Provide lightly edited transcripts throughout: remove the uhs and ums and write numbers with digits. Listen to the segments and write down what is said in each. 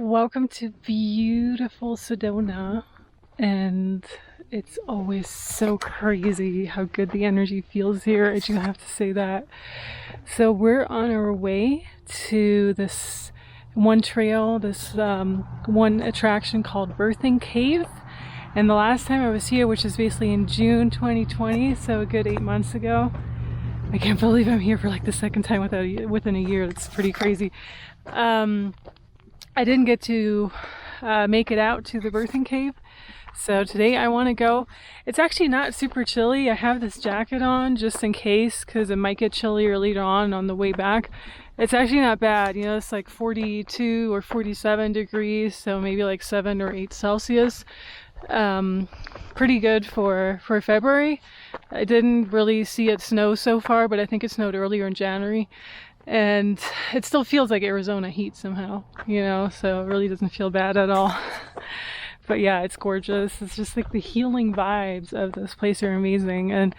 Welcome to beautiful Sedona, and it's always so crazy how good the energy feels here. I do have to say that. So we're on our way to this one trail, this one attraction called Birthing Cave. And the last time I was here, which is basically in June 2020, so a good 8 months ago. I can't believe I'm here for like the second time within a year. That's pretty crazy. I didn't get to make it out to the Birthing Cave, so today I want to go. It's actually not super chilly. I have this jacket on just in case, because it might get chillier later on the way back. It's actually not bad, you know, it's like 42 or 47 degrees, so maybe like 7 or 8 Celsius. Pretty good for February. I didn't really see it snow so far, but I think it snowed earlier in January. And it still feels like Arizona heat somehow, you know, so it really doesn't feel bad at all. But yeah, it's gorgeous. It's just like the healing vibes of this place are amazing. And,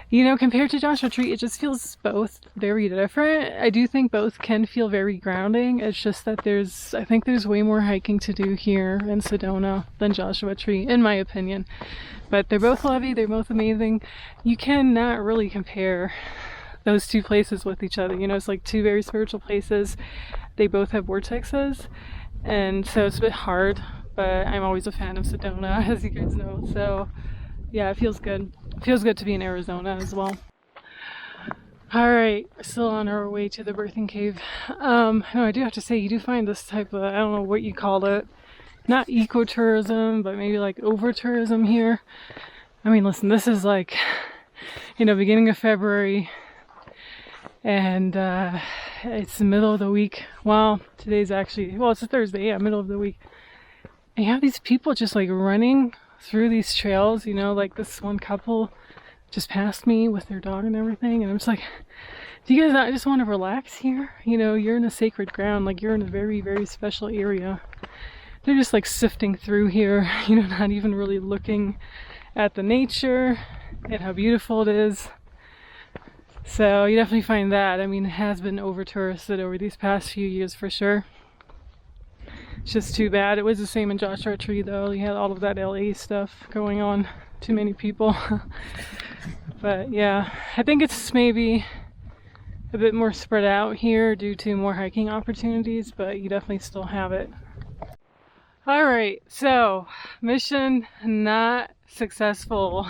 you know, compared to Joshua Tree, it just feels both very different. I do think both can feel very grounding. It's just that I think there's way more hiking to do here in Sedona than Joshua Tree, in my opinion. But they're both lovely. They're both amazing. You cannot really compare those two places with each other. You know, it's like two very spiritual places. They both have vortexes, and so it's a bit hard, but I'm always a fan of Sedona, as you guys know. So yeah, it feels good. It feels good to be in Arizona as well. All right, still on our way to the Birthing Cave. No, I do have to say, you do find this type of, I don't know what you call it, not ecotourism, but maybe like over-tourism here. I mean, listen, this is like, you know, beginning of February, and it's the middle of the week. Well, today's actually, well, it's a Thursday, yeah, middle of the week. And you have these people just like running through these trails, you know, like this one couple just passed me with their dog and everything, and I'm just like, do you guys not just want to relax here? You know, you're in a sacred ground, like you're in a very, very special area. They're just like sifting through here, you know, not even really looking at the nature and how beautiful it is. So you definitely find that. I mean, it has been over-touristed over these past few years for sure. It's just too bad. It was the same in Joshua Tree though. You had all of that LA stuff going on. Too many people. But yeah, I think it's maybe a bit more spread out here due to more hiking opportunities, but you definitely still have it. Alright, so mission not successful.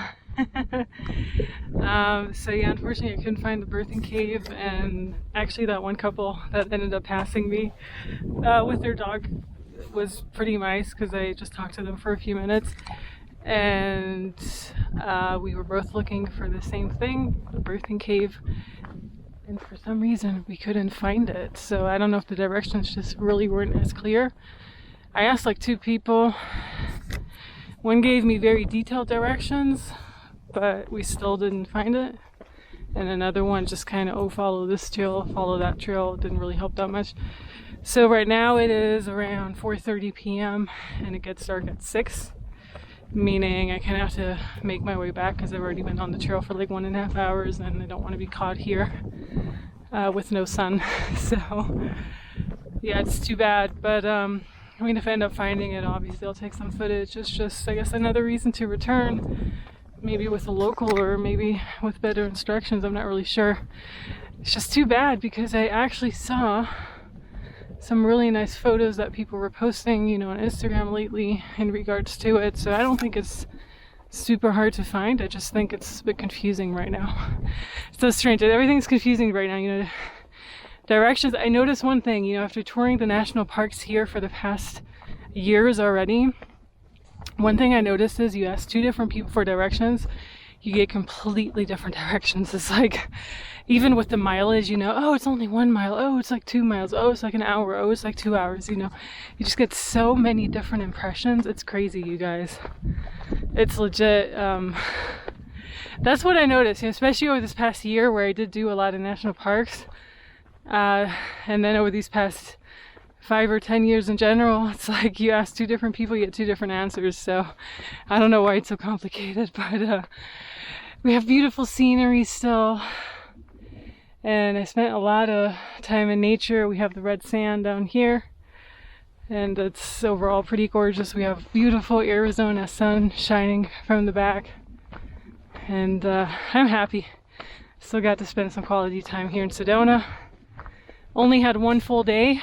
So yeah, unfortunately I couldn't find the Birthing Cave, and actually that one couple that ended up passing me with their dog was pretty nice, because I just talked to them for a few minutes, and we were both looking for the same thing, the Birthing Cave, and for some reason we couldn't find it. So I don't know if the directions just really weren't as clear. I asked like 2 people. One gave me very detailed directions, but we still didn't find it. And another one just kind of, oh, follow this trail, follow that trail. It didn't really help that much. So right now it is around 4:30 p.m. and it gets dark at 6, meaning I kind of have to make my way back because I've already been on the trail for like 1.5 hours, and I don't want to be caught here with no sun. So yeah, it's too bad, but I mean, if I end up finding it, obviously I'll take some footage. It's just, I guess, another reason to return, maybe with a local or maybe with better instructions. I'm not really sure. It's just too bad because I actually saw some really nice photos that people were posting, you know, on Instagram lately in regards to it. So I don't think it's super hard to find. I just think it's a bit confusing right now. It's so strange. Everything's confusing right now, you know. Directions. I noticed one thing, you know, after touring the national parks here for the past years already, one thing I noticed is you ask 2 different people for directions, you get completely different directions. It's like, even with the mileage, you know, oh, it's only 1 mile, oh, it's like 2 miles, oh, it's like an hour, oh, it's like 2 hours, you know. You just get so many different impressions. It's crazy, you guys. It's legit. That's what I noticed, you know, especially over this past year where I did do a lot of national parks. And then over these past 5 or 10 years in general, it's like you ask 2 different people, you get 2 different answers. So I don't know why it's so complicated, but we have beautiful scenery still, and I spent a lot of time in nature. We have the red sand down here, and it's overall pretty gorgeous. We have beautiful Arizona sun shining from the back, and I'm happy. Still got to spend some quality time here in Sedona. Only had one full day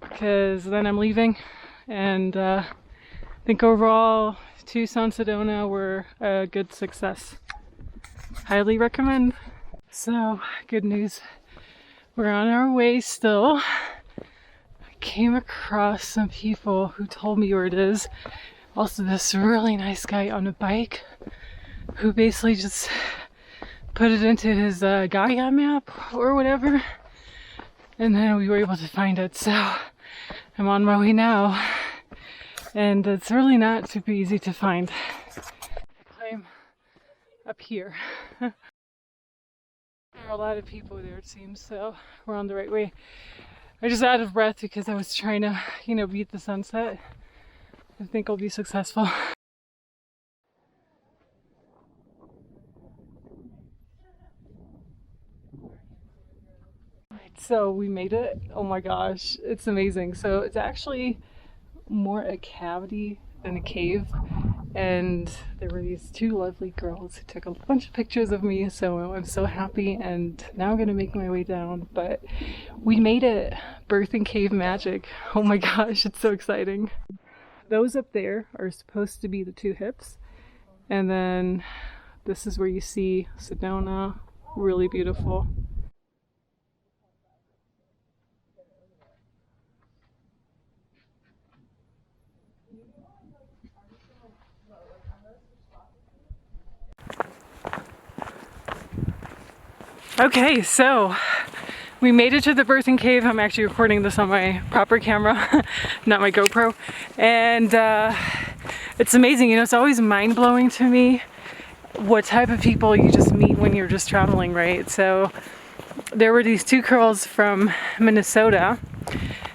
because then I'm leaving, and I think overall Tucson, Sedona were a good success. Highly recommend. So, good news. We're on our way still. I came across some people who told me where it is. Also, this really nice guy on a bike who basically just put it into his Gaia map or whatever. And then we were able to find it. So, I'm on my way now. And it's really not super easy to find. I'm up here. There are a lot of people there, it seems, so we're on the right way. I just out of breath because I was trying to, beat the sunset. I think I'll be successful. So we made it. Oh my gosh, it's amazing. So it's actually more a cavity than a cave, and there were these two lovely girls who took a bunch of pictures of me, so I'm so happy. And now I'm gonna make my way down, but we made it. Birthing cave magic. Oh my gosh, it's so exciting. Those up there are supposed to be the two hips, and then this is where you see Sedona. Really beautiful. Okay, so we made it to the birthing cave. I'm actually recording this on my proper camera, not my GoPro. And it's amazing, it's always mind-blowing to me what type of people you just meet when you're just traveling, right? So there were these two girls from Minnesota,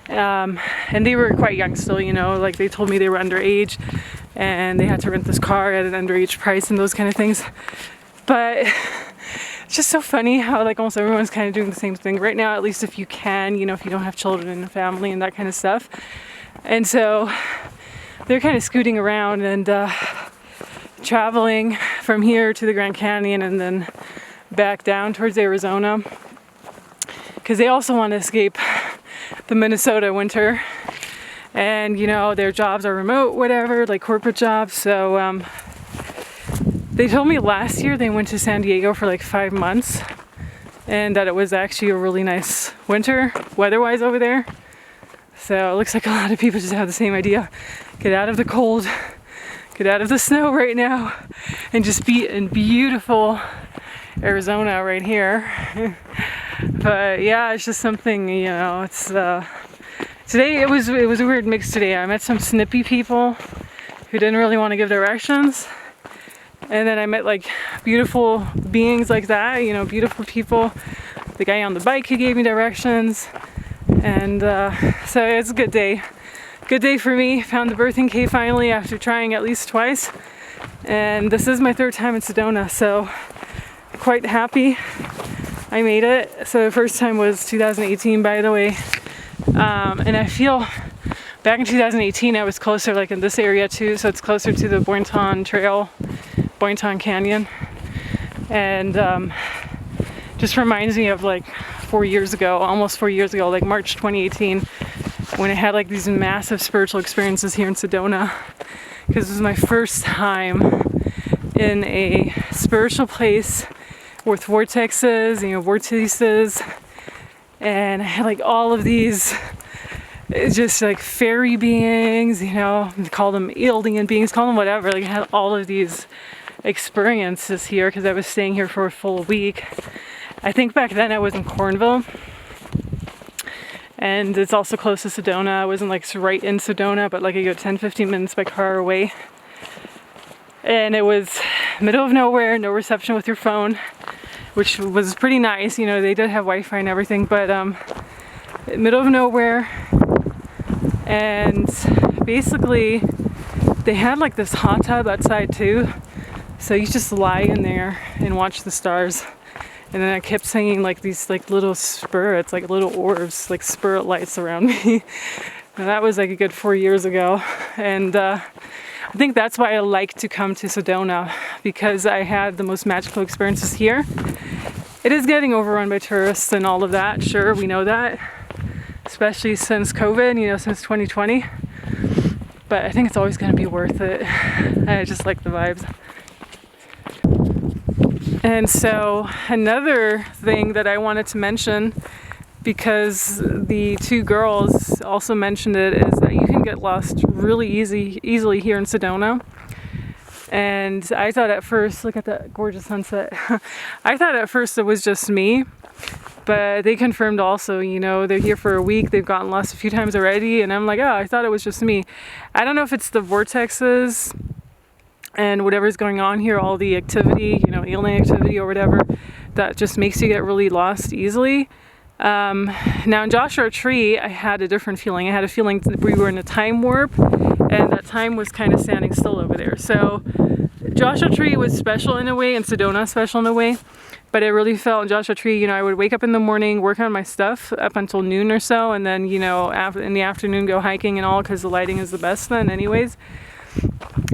and they were quite young still, like they told me they were underage and they had to rent this car at an underage price and those kind of things. But it's just so funny how like almost everyone's kind of doing the same thing right now, at least if you can, if you don't have children and a family and that kind of stuff. And so they're kind of scooting around and traveling from here to the Grand Canyon and then back down towards Arizona, because they also want to escape the Minnesota winter. And their jobs are remote, whatever, like corporate jobs. So they told me last year they went to San Diego for like 5 months and that it was actually a really nice winter weather-wise over there. So it looks like a lot of people just have the same idea. Get out of the cold, get out of the snow right now, and just be in beautiful Arizona right here. But yeah, it's just something, it's today it was a weird mix today. I met some snippy people who didn't really want to give directions. And then I met like beautiful beings like that, beautiful people. The guy on the bike who gave me directions. And so it's a good day. Good day for me. Found the birthing cave finally after trying at least twice. And this is my 3rd time in Sedona, so quite happy I made it. So the first time was 2018, by the way. And I feel back in 2018 I was closer like in this area too, so it's closer to the Boynton Trail, Boynton Canyon, and just reminds me of like 4 years ago, almost 4 years ago, like March 2018, when I had like these massive spiritual experiences here in Sedona, because this was my first time in a spiritual place with vortexes, vortices, and I had like all of these just like fairy beings, call them alien beings, call them whatever. Like I had all of these experiences here because I was staying here for a full week. I think back then I was in Cornville, and it's also close to Sedona. I wasn't like right in Sedona, but like I go 10-15 minutes by car away. And it was middle of nowhere, no reception with your phone, which was pretty nice. They did have Wi-Fi and everything, but middle of nowhere. And basically they had like this hot tub outside too, so you just lie in there and watch the stars. And then I kept seeing like these like little spirits, like little orbs, like spirit lights around me. And that was like a good 4 years ago. And I think that's why I like to come to Sedona, because I had the most magical experiences here. It is getting overrun by tourists and all of that, sure, we know that. Especially since COVID, you know, since 2020. But I think it's always going to be worth it. I just like the vibes. And so another thing that I wanted to mention, because the two girls also mentioned it, is that you can get lost really easily here in Sedona. And I thought at first, look at that gorgeous sunset. I thought at first it was just me, but they confirmed also, you know, they're here for a week, they've gotten lost a few times already, and I'm like, oh, I thought it was just me. I don't know if it's the vortexes and whatever's going on here, all the activity, you know, alien activity or whatever, that just makes you get really lost easily. Now in Joshua Tree, I had a different feeling. I had a feeling that we were in a time warp, and that time was kind of standing still over there. So Joshua Tree was special in a way, and Sedona special in a way, but it really felt in Joshua Tree, you know, I would wake up in the morning, work on my stuff up until noon or so, and then, you know, in the afternoon go hiking and all, because the lighting is the best then anyways.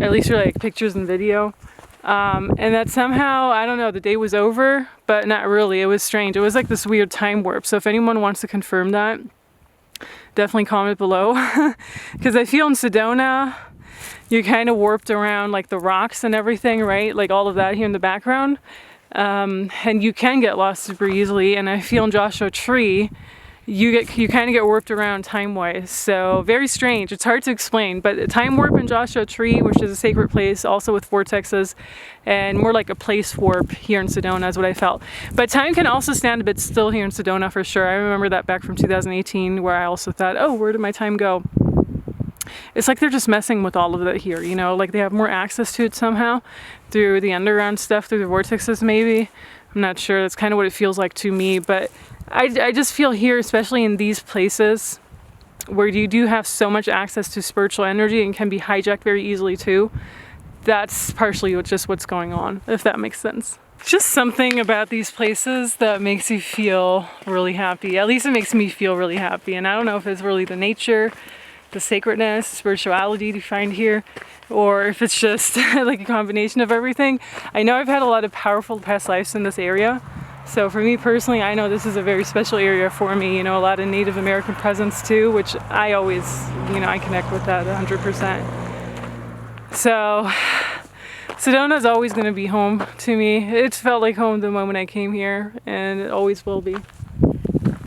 At least for like pictures and video. And that somehow, I don't know, the day was over, but not really. It was strange. It was like this weird time warp. So if anyone wants to confirm that, definitely comment below. Because I feel in Sedona, you're kind of warped around like the rocks and everything, right? Like all of that here in the background. And you can get lost super easily. And I feel in Joshua Tree, you kind of get warped around time-wise. So very strange. It's hard to explain, but time warp in Joshua Tree, which is a sacred place, also with vortexes, and more like a place warp here in Sedona is what I felt. But time can also stand a bit still here in Sedona for sure. I remember that back from 2018, where I also thought, oh, where did my time go? It's like they're just messing with all of that here, you know, like they have more access to it somehow through the underground stuff, through the vortexes maybe. I'm not sure. That's kind of what it feels like to me, but I just feel here, especially in these places where you do have so much access to spiritual energy and can be hijacked very easily too. That's partially just what's going on, if that makes sense. Just something about these places that makes you feel really happy. At least it makes me feel really happy. And I don't know if it's really the nature, the sacredness, spirituality you find here, or if it's just like a combination of everything. I know I've had a lot of powerful past lives in this area. So for me personally, I know this is a very special area for me, you know, a lot of Native American presence too, which I always, you know, I connect with that 100%. So Sedona is always going to be home to me. It felt like home the moment I came here, and it always will be.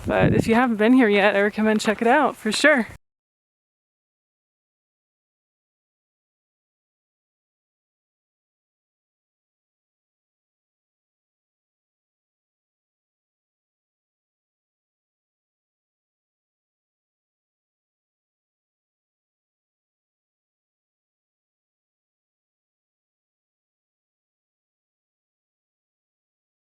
But if you haven't been here yet, I recommend check it out for sure.